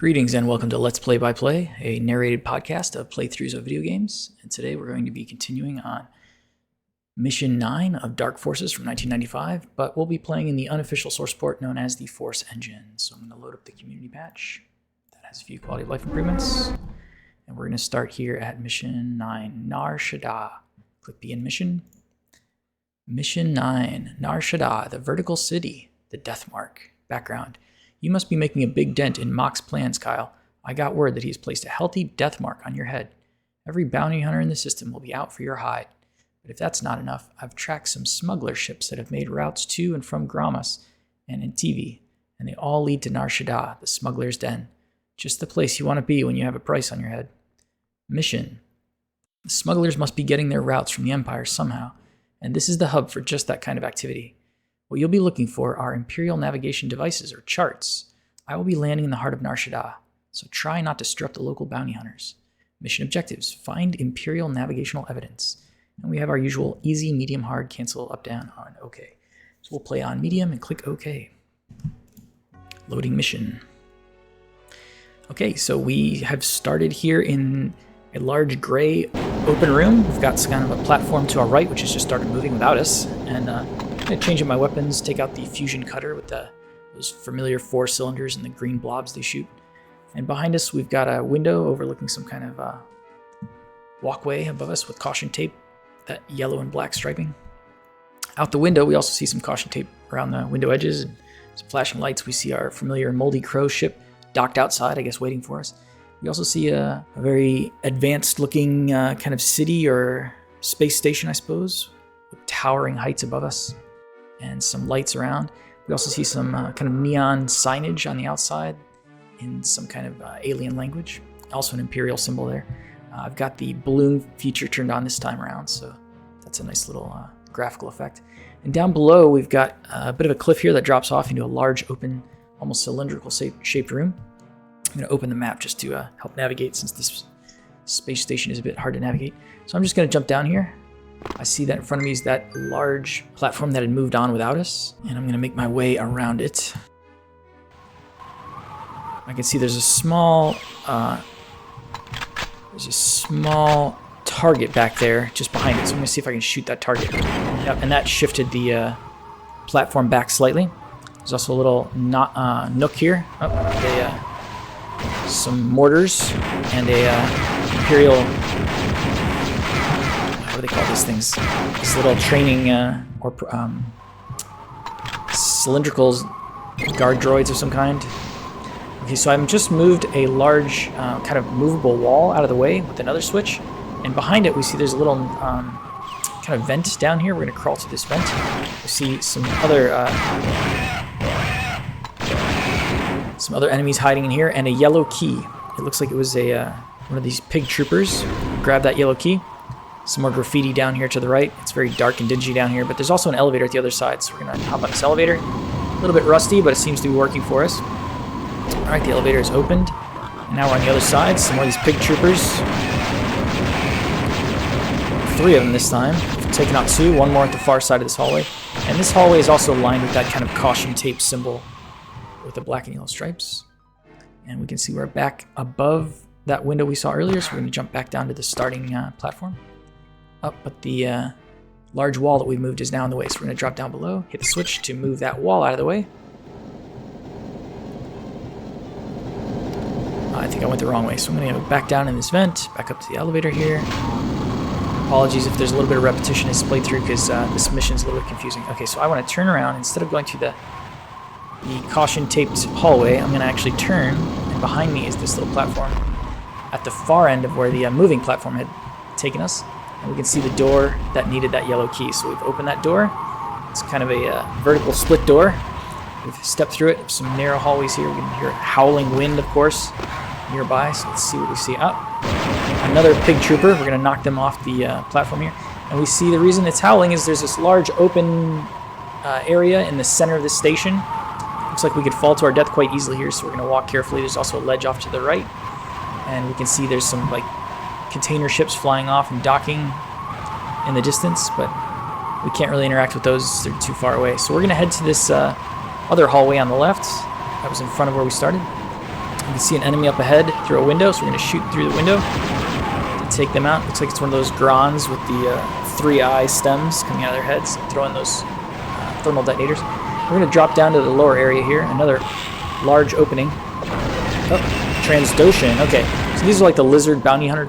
Greetings and welcome to Let's Play by Play, a narrated podcast of playthroughs of video games. And today we're going to be continuing on Mission 9 of Dark Forces from 1995, but we'll be playing in the unofficial source port known as the Force Engine. So I'm going to load up the community patch that has a few quality of life improvements. And we're going to start here at Mission 9, Nar Shaddaa. Click Begin Mission. Mission 9, Nar Shaddaa, the vertical city, the death mark. Background. You must be making a big dent in Mock's plans, Kyle. I got word that he has placed a healthy death mark on your head. Every bounty hunter in the system will be out for your hide. But if that's not enough, I've tracked some smuggler ships that have made routes to and from Gramas and Intivi, and they all lead to Nar Shaddaa, the smuggler's den. Just the place you want to be when you have a price on your head. Mission. The smugglers must be getting their routes from the Empire somehow, and this is the hub for just that kind of activity. What you'll be looking for are Imperial navigation devices, or charts. I will be landing in the heart of Nar Shaddaa, so try not to disrupt the local bounty hunters. Mission objectives: find Imperial navigational evidence. And we have our usual easy, medium, hard, cancel, up, down, on, OK. So we'll play on medium and click OK. Loading mission. Okay, so we have started here in a large gray open room. We've got kind of a platform to our right, which has just started moving without us. And I'm going to change up my weapons, take out the fusion cutter with those familiar 4 cylinders and the green blobs they shoot. And behind us, we've got a window overlooking some kind of walkway above us with caution tape, that yellow and black striping. Out the window, we also see some caution tape around the window edges and some flashing lights. We see our familiar Moldy Crow ship docked outside, I guess, waiting for us. We also see a very advanced-looking kind of city or space station, I suppose, with towering heights above us and some lights around. We also see some kind of neon signage on the outside in some kind of alien language. Also an Imperial symbol there. I've got the balloon feature turned on this time around, so that's a nice little graphical effect. And down below, we've got a bit of a cliff here that drops off into a large, open, almost cylindrical shaped room. I'm going to open the map just to help navigate, since this space station is a bit hard to navigate. So I'm just going to jump down here. I see that in front of me is that large platform that had moved on without us, and I'm going to make my way around it. I can see there's a small target back there just behind it, so I'm going to see if I can shoot that target. Yep, and that shifted the platform back slightly. There's also a little nook here. Some mortars and a Imperial, what do they call these things? These little training or cylindrical guard droids of some kind. Okay, so I've just moved a large kind of movable wall out of the way with another switch, and behind it we see there's a little kind of vent down here. We're going to crawl to this vent. We see some other enemies hiding in here, and a yellow key. It looks like it was one of these pig troopers. Grab that yellow key. Some more graffiti down here to the right. It's very dark and dingy down here, but there's also an elevator at the other side, so we're going to hop on this elevator. A little bit rusty, but it seems to be working for us. Alright, the elevator is opened. And now we're on the other side. Some more of these pig troopers. 3 of them this time. We've taken out 2. 1 more at the far side of this hallway. And this hallway is also lined with that kind of caution tape symbol with the black and yellow stripes. And we can see we're back above that window we saw earlier, so we're going to jump back down to the starting platform. But the large wall that we moved is now in the way, so we're going to drop down below, hit the switch to move that wall out of the way. I think I went the wrong way, so I'm going to go back down in this vent, back up to the elevator here. Apologies if there's a little bit of repetition as played through, because this mission's a little bit confusing. Okay, so I want to turn around. Instead of going through the caution-taped hallway, I'm going to actually turn, and behind me is this little platform at the far end of where the moving platform had taken us. And we can see the door that needed that yellow key. So we've opened that door. It's kind of a vertical split door. We've stepped through it. Some narrow hallways here. We can hear howling wind, of course, nearby. So let's see what we see. Another pig trooper. We're going to knock them off the platform here. And we see the reason it's howling is there's this large open area in the center of the station. Looks like we could fall to our death quite easily here, so we're going to walk carefully. There's also a ledge off to the right. And we can see there's some container ships flying off and docking in the distance, but we can't really interact with those. They're too far away. So we're going to head to this other hallway on the left that was in front of where we started. can see an enemy up ahead through a window, so we're going to shoot through the window to take them out. Looks like it's one of those Grons with the 3-eye stems coming out of their heads, throwing those thermal detonators. We're going to drop down to the lower area here, another large opening. Oh, Transdoshan. Okay, so these are like the lizard bounty hunter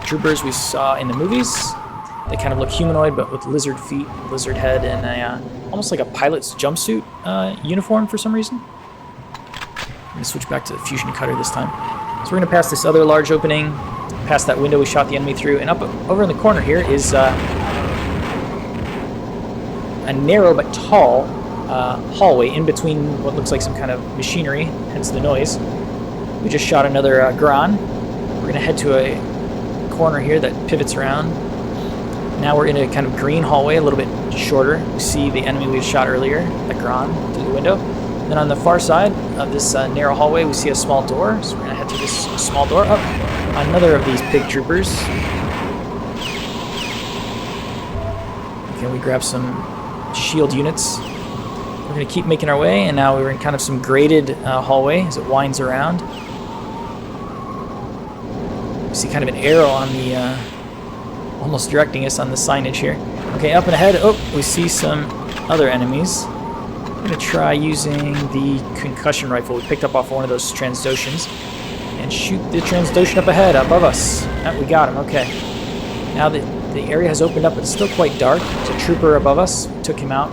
troopers we saw in the movies. They kind of look humanoid, but with lizard feet, lizard head, and almost like a pilot's jumpsuit uniform for some reason. I'm going to switch back to the fusion cutter this time. So we're going to pass this other large opening, past that window we shot the enemy through, and up over in the corner here is a narrow but tall hallway in between what looks like some kind of machinery, hence the noise. We just shot another Gron. We're going to head to a corner here that pivots around. Now we're in a kind of green hallway, a little bit shorter. We see the enemy we shot earlier, the Gron, through the window. Then on the far side of this narrow hallway, we see a small door. So we're going to head through this small door. Up, another of these pig troopers. Okay, we grab some shield units. We're going to keep making our way, and now we're in kind of some graded hallway as it winds around. We see kind of an arrow on the, almost directing us on the signage here. Okay, up and ahead, oh, we see some other enemies. We're going to try using the concussion rifle we picked up off one of those Transdoshans and shoot the Transdoshan up ahead, above us. Oh, we got him, okay. Now the area has opened up, but it's still quite dark. There's a trooper above us. We took him out.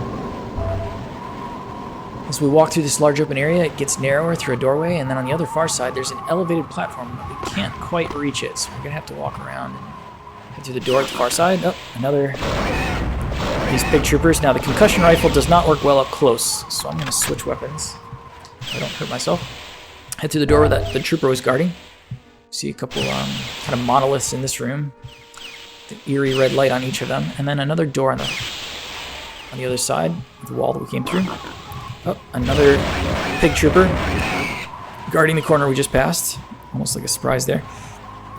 As we walk through this large open area, it gets narrower through a doorway, and then on the other far side, there's an elevated platform, but we can't quite reach it, so we're going to have to walk around and head through the door at the far side. Oh, another of these big troopers. Now, the concussion rifle does not work well up close, so I'm going to switch weapons so I don't hurt myself. Head through the door that the trooper was guarding. See a couple kind of monoliths in this room. The eerie red light on each of them, and then another door on the other side of the wall that we came through. Oh, another pig trooper guarding the corner we just passed. Almost like a surprise there.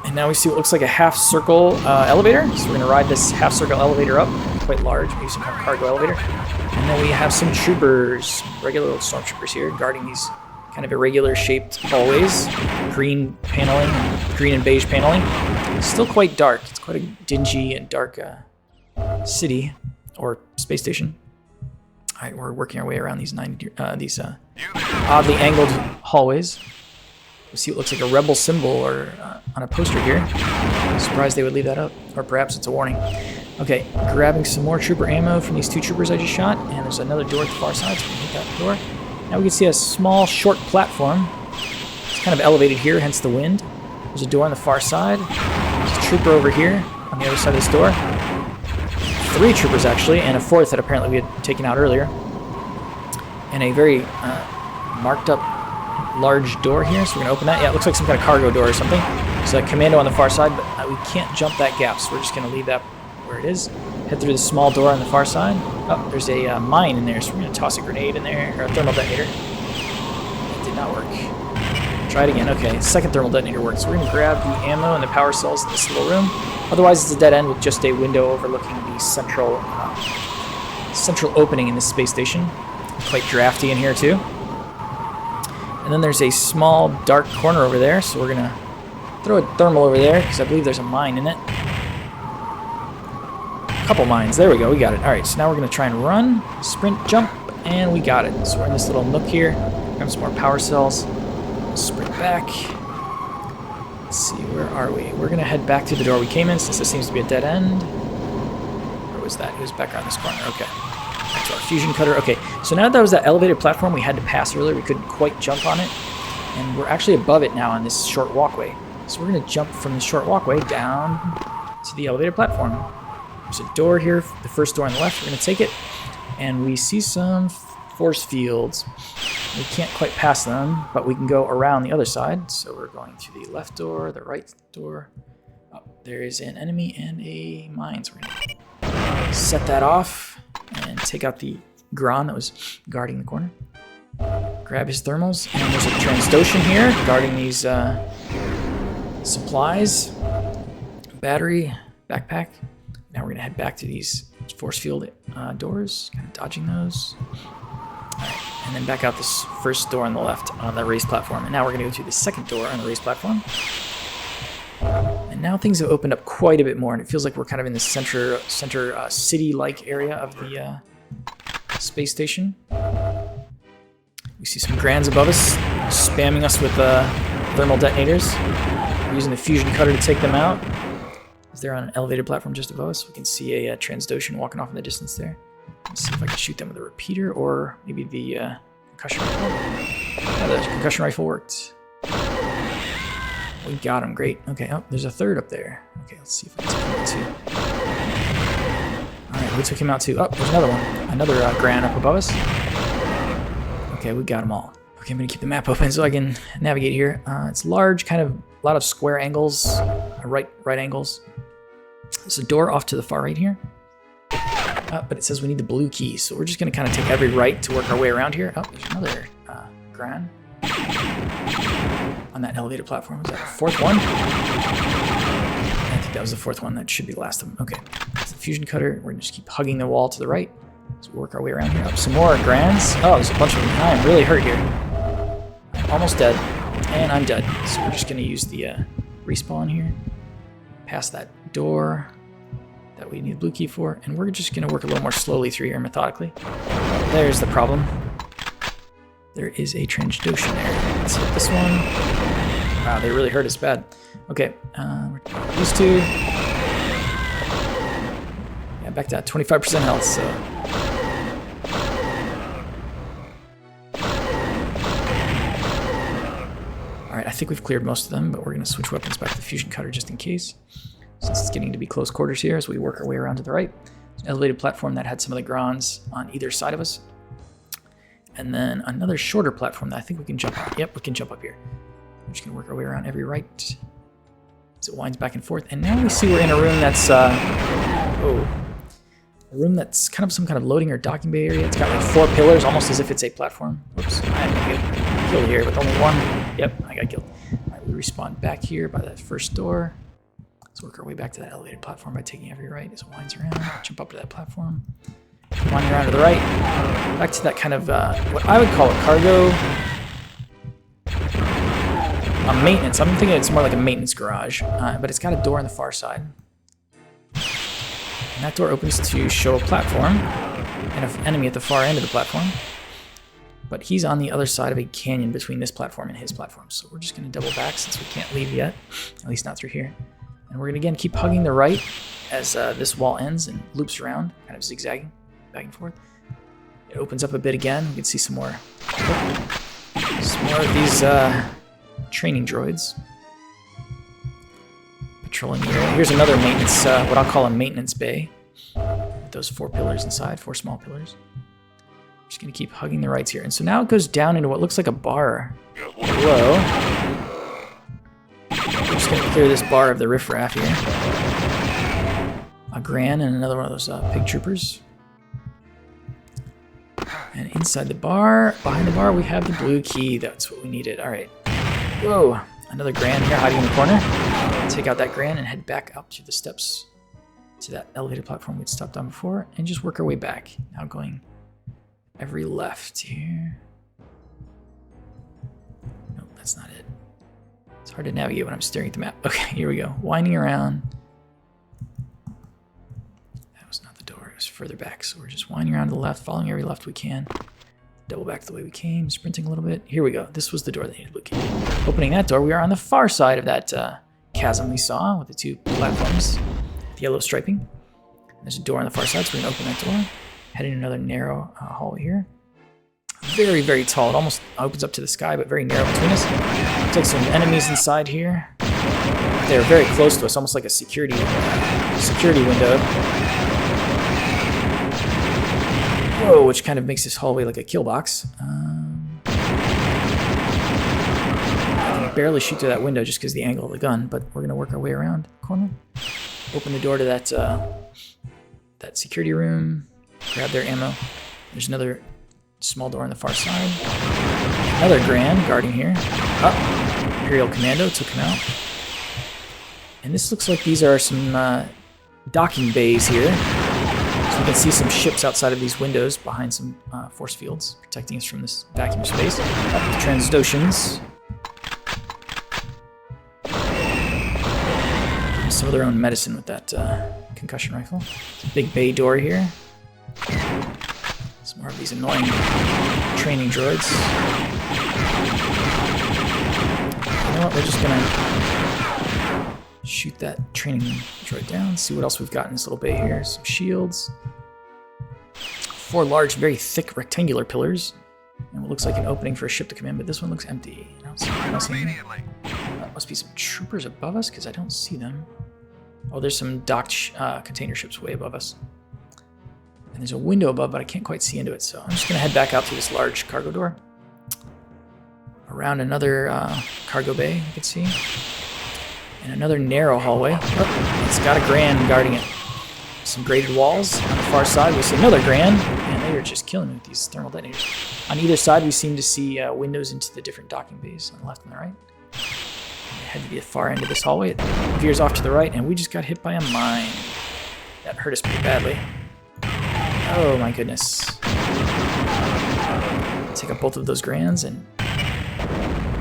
And now we see what looks like a half-circle elevator. So we're going to ride this half-circle elevator up. Quite large, maybe some kind of cargo elevator. And then we have some troopers, regular old stormtroopers here, guarding these kind of irregular-shaped hallways. Green paneling, green and beige paneling. It's still quite dark. It's quite a dingy and dark city or space station. All right, we're working our way around these oddly angled hallways. We see what looks like a rebel symbol or on a poster here. I'm surprised they would leave that up, or perhaps it's a warning. Okay, grabbing some more trooper ammo from these two troopers I just shot, and there's another door at the far side, so we can hit that door. Now we can see a small, short platform. It's kind of elevated here, hence the wind. There's a door on the far side. There's a trooper over here on the other side of this door. 3 troopers actually, and a 4th that apparently we had taken out earlier. And a very marked up large door here, so we're going to open that. Yeah, it looks like some kind of cargo door or something. There's a commando on the far side, but we can't jump that gap, so we're just going to leave that where it is. Head through the small door on the far side. Oh, there's a mine in there, so we're going to toss a grenade in there, or a thermal detonator. That did not work. Try it again. Okay, second thermal detonator works. So we're going to grab the ammo and the power cells in this little room. Otherwise, it's a dead end with just a window overlooking the central opening in this space station. Quite drafty in here too. And then there's a small dark corner over there, so we're gonna throw a thermal over there because I believe there's a mine in it. A couple mines. There we go. We got it. All right. So now we're gonna try and run, sprint, jump, and we got it. So we're in this little nook here. Grab some more power cells. Sprint back. Let's see, where are we? We're gonna head back to the door we came in since this seems to be a dead end. Where was that? It was back around this corner. Okay. Back to our fusion cutter. Okay, so now that was that elevated platform we had to pass earlier, we couldn't quite jump on it. And we're actually above it now on this short walkway. So we're gonna jump from the short walkway down to the elevated platform. There's a door here, the first door on the left. We're gonna take it. And we see some force fields. We can't quite pass them, but we can go around the other side. So we're going to the left door, the right door. Oh, there is an enemy and a mine. So we're gonna set that off and take out the Gron that was guarding the corner. Grab his thermals, and there's a Transdoshan here guarding these supplies. Battery, backpack. Now we're gonna head back to these force field doors, kind of dodging those. All right. And then back out this first door on the left on the raised platform. And now we're going to go through the second door on the raised platform. And now things have opened up quite a bit more, and it feels like we're kind of in the center city-like area of the space station. We see some Grands above us, spamming us with thermal detonators. We're using the fusion cutter to take them out. As they're on an elevated platform just above us, we can see a Transdoshan walking off in the distance there. Let's see if I can shoot them with a repeater, or maybe the concussion rifle. Yeah, the concussion rifle worked. We got him, great. Okay, oh, there's a third up there. Okay, let's see if I can take him out too. Alright, we took him out too. Oh, there's another one. Another Gran up above us. Okay, we got them all. Okay, I'm going to keep the map open so I can navigate here. It's large, kind of a lot of square angles, right angles. There's a door off to the far right here. But it says we need the blue key, so we're just going to kind of take every right to work our way around here. Oh, there's another Gran on that elevator platform. Was that the fourth one? I think that was the fourth one. That should be the last of them. Okay, that's the fusion cutter. We're going to just keep hugging the wall to the right. So we work our way around here. Up some more Grans. Oh, there's a bunch of them. I am really hurt here. I'm almost dead. And I'm dead. So we're just going to use the respawn here. Past that door that we need the blue key for. And we're just going to work a little more slowly through here, methodically. There's the problem. There is a Transdoshan there. Let's hit this one. Wow, they really hurt us bad. Okay, these two. Yeah, back to that 25% health, so. Alright, I think we've cleared most of them, but we're going to switch weapons back to the fusion cutter just in case. Since it's getting to be close quarters here as we work our way around to the right. There's an elevated platform that had some of the Grans on either side of us. And then another shorter platform that I think we can jump up. Yep, we can jump up here. We're just going to work our way around every right as it winds back and forth. And now we see we're in a room that's, a room that's kind of some kind of loading or docking bay area. It's got like 4 pillars, almost as if it's a platform. Whoops, I had to get killed here with only one. Yep, I got killed. All right, we respawn back here by that first door. Let's work our way back to that elevated platform by taking every right as it winds around. Jump up to that platform. Winding around to the right. Back to that kind of, what I would call a cargo. A maintenance. I'm thinking it's more like a maintenance garage. But it's got a door on the far side. And that door opens to show a platform. And an enemy at the far end of the platform. But he's on the other side of a canyon between this platform and his platform. So we're just going to double back since we can't leave yet. At least not through here. And we're going to again keep hugging the right as this wall ends and loops around, kind of zigzagging back and forth. It opens up a bit again. We can see some more of these training droids patrolling the area. Here's another maintenance, what I'll call a maintenance bay, with those 4 pillars inside, 4 small pillars. Just gonna keep hugging the rights here, and so now it goes down into what looks like a bar below. We're just gonna clear this bar of the riffraff here. A Gran and another one of those pig troopers. And inside the bar, behind the bar, we have the blue key. That's what we needed. All right. Whoa, another Gran here hiding in the corner. Take out that Gran and head back up to the steps to that elevator platform we'd stopped on before, and just work our way back. Now going every left here. Nope, that's not it. It's hard to navigate when I'm staring at the map. Okay, here we go. Winding around. Further back, so we're just winding around to the left, following every left we can. Double back the way we came, sprinting a little bit. Here we go. This was the door that needed blue key. Opening that door, we are on the far side of that chasm we saw with the 2 platforms, the yellow striping. There's a door on the far side, so we're gonna open that door. Heading another narrow hallway here. Very, very tall. It almost opens up to the sky, but very narrow between us. Looks like some enemies inside here. They're very close to us, almost like a security window. Whoa, which kind of makes this hallway like a kill box. I can barely shoot through that window just because of the angle of the gun, but we're going to work our way around the corner. Open the door to that security room. Grab their ammo. There's another small door on the far side. Another Gran guarding here. Oh, Imperial Commando took him out. And this looks like these are some docking bays here. So we can see some ships outside of these windows behind some force fields, protecting us from this vacuum space. Transdoshans. Some of their own medicine with that concussion rifle. Big bay door here. Some more of these annoying training droids. You know what, we're just gonna shoot that training droid down, see what else we've got in this little bay here. Some shields. 4 large, very thick rectangular pillars. And what looks like an opening for a ship to come in, but this one looks empty. I don't see anything. That must be some troopers above us, because I don't see them. Oh, there's some docked container ships way above us. And there's a window above, but I can't quite see into it, so I'm just going to head back out through this large cargo door. Around another cargo bay, you can see. And another narrow hallway. Oh, it's got a Grand guarding it. Some grated walls. On the far side, we see another Grand, and they are just killing me with these thermal detonators. On either side, we seem to see windows into the different docking bays on the left and the right. Head to the far end of this hallway. It veers off to the right, and we just got hit by a mine. That hurt us pretty badly. Oh my goodness. Take up both of those Grands and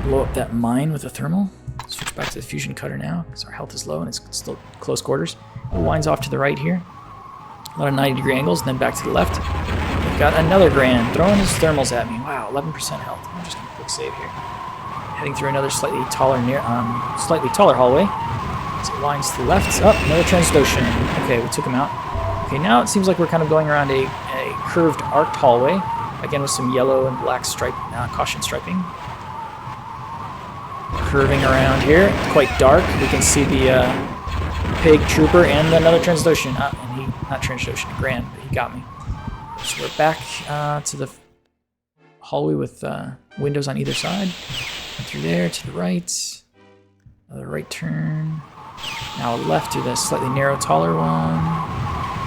blow up that mine with a thermal. Switch back to the fusion cutter now, because our health is low and it's still close quarters. It winds off to the right here. A lot of 90-degree angles, and then back to the left. We've got another Grand throwing his thermals at me. Wow, 11% health. I'm just going to quick save here. Heading through another slightly taller hallway. As it winds to the left. Up, another Transdoshan. Okay, we took him out. Okay, now it seems like we're kind of going around a curved arced hallway. Again with some yellow and black stripe, caution striping. Curving around here. It's quite dark. We can see the pig trooper and another Transdoshan. And he, not Transdoshan, Grand, but he got me. So we're back to the hallway with windows on either side. Through there, to the right. Another right turn. Now left to the slightly narrow, taller one.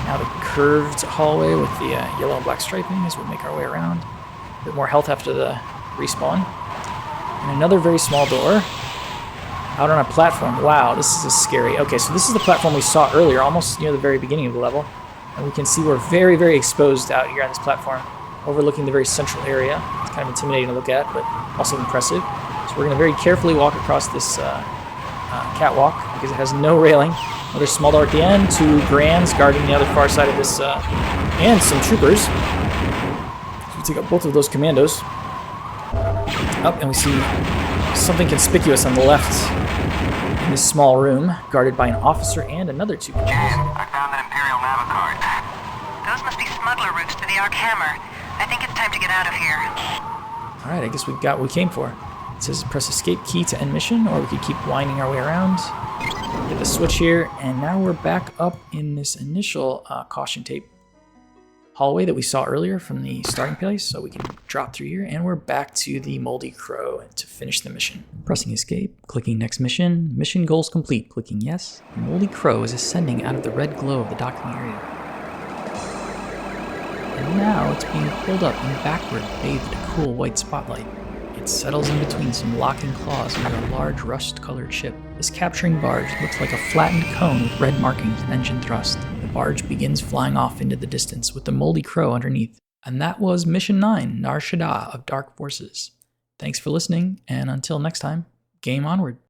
Now the curved hallway with the yellow and black striping as we make our way around. A bit more health after the respawn. And another very small door. Out on a platform. Wow, this is scary. Okay, so this is the platform we saw earlier, almost near the very beginning of the level. And we can see we're very, very exposed out here on this platform, overlooking the very central area. It's kind of intimidating to look at, but also impressive. So we're going to very carefully walk across this catwalk, because it has no railing. Another small door at the end, 2 Grands guarding the other far side of this, and some troopers. So we take out both of those commandos. Up, and we see something conspicuous on the left in this small room, guarded by an officer and another 2 commandos. I found an Imperial Navicard. Those must be smuggler routes to the Arc Hammer. I think it's time to get out of here. Alright, I guess we got what we came for. It says press escape key to end mission, or we could keep winding our way around. Get the switch here, and now we're back up in this initial caution tape hallway that we saw earlier from the starting place, so we can drop through here, and we're back to the Moldy Crow to finish the mission. Pressing escape, clicking next mission, mission goals complete, clicking yes. The Moldy Crow is ascending out of the red glow of the docking area. And now it's being pulled up and backward, bathed in a cool white spotlight. It settles in between some locking claws near a large rust-colored ship. This capturing barge looks like a flattened cone with red markings and engine thrust. The barge begins flying off into the distance with the Moldy Crow underneath. And that was Mission 9, Narrated of Dark Forces. Thanks for listening, and until next time, game onward.